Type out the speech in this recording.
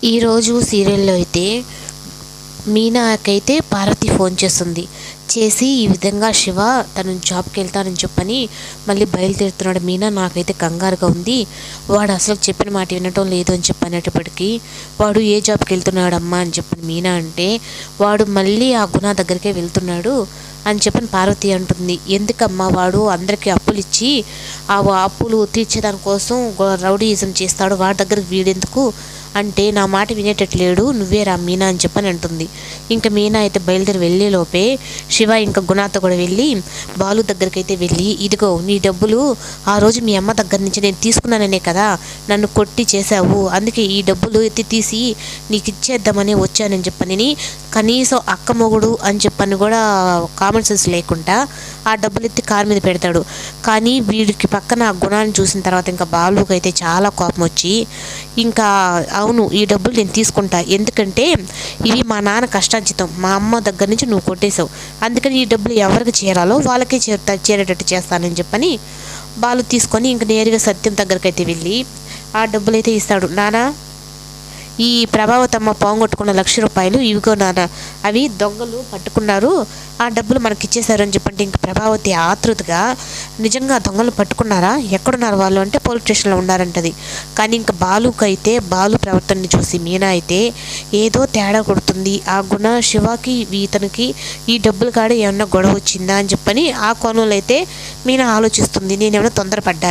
ఈరోజు సీరియల్లో అయితే మీనాకైతే పార్వతి ఫోన్ చేసి ఈ విధంగా శివ తను జాబ్కి వెళ్తానని చెప్పని మళ్ళీ బయలుదేరుతున్నాడు. మీనా నాకైతే కంగారుగా ఉంది, వాడు అసలు చెప్పిన మాట వినటం లేదు అని చెప్పనేటప్పటికీ వాడు ఏ జాబ్కి వెళ్తున్నాడమ్మా అని చెప్పని మీనా అంటే వాడు మళ్ళీ ఆ గుణ దగ్గరికే వెళ్తున్నాడు అని చెప్పని పార్వతి అంటుంది. ఎందుకమ్మా వాడు అందరికీ అప్పులు ఇచ్చి ఆ అప్పులు తీర్చేదానికోసం రౌడీయిజం చేస్తాడు, వాడి దగ్గరికి వీడెందుకు అంటే నా మాట వినేటట్లేడు, నువ్వే రా మీనా అని చెప్పని అంటుంది. ఇంకా మీనా అయితే బయలుదేరి వెళ్ళేలోపే శివ ఇంకా గుణాతో కూడా వెళ్ళి బాలు దగ్గరికి అయితే వెళ్ళి, ఇదిగో నీ డబ్బులు ఆ రోజు మీ అమ్మ దగ్గర నుంచి నేను తీసుకున్నాననే కదా నన్ను కొట్టి చేశావు, అందుకే ఈ డబ్బులు ఎత్తి తీసి నీకు ఇచ్చేద్దామని వచ్చానని చెప్పని కనీసం అక్క మొగుడు అని చెప్పని కూడా కామన్ సెన్స్ లేకుండా ఆ డబ్బులు ఎత్తి కారు మీద పెడతాడు. కానీ వీడికి పక్కన ఆ గుణాన్ని చూసిన తర్వాత ఇంకా బాలుకి అయితే చాలా కోపం వచ్చి, ఇంకా అవును ఈ డబ్బులు నేను తీసుకుంటా, ఎందుకంటే ఇవి మా నాన్న కష్టార్జితం, మా అమ్మ దగ్గర నుంచి నువ్వు కొట్టేశావు, అందుకని ఈ డబ్బులు ఎవరికి చేరాలో వాళ్ళకే చేరేటట్టు చేస్తానని చెప్పని బాలు తీసుకొని ఇంక నేరుగా సత్యం దగ్గరికి అయితే వెళ్ళి ఆ డబ్బులు అయితే ఇస్తాడు. నానా ఈ ప్రభావతమ్మ పోగొట్టుకున్న ₹1,00,000 ఇవిగో నాన్న, అవి దొంగలు పట్టుకున్నారు, ఆ డబ్బులు మనకి ఇచ్చేశారు అని చెప్పంటే ఇంక ప్రభావతి ఆతృతగా నిజంగా దొంగలు పట్టుకున్నారా, ఎక్కడున్నారు వాళ్ళు అంటే పోలీస్ స్టేషన్లో ఉన్నారంటది. కానీ ఇంకా బాలుకు అయితే బాలు ప్రవర్తనని చూసి మీనా అయితే ఏదో తేడా కొడుతుంది, ఆ గుణ శివకి ఇతనికి ఈ డబ్బులు కాడ ఏమన్నా గొడవ వచ్చిందా అని చెప్పని ఆ కోణంలో అయితే మీనా ఆలోచిస్తుంది, నేనేమైనా తొందరపడ్డాను.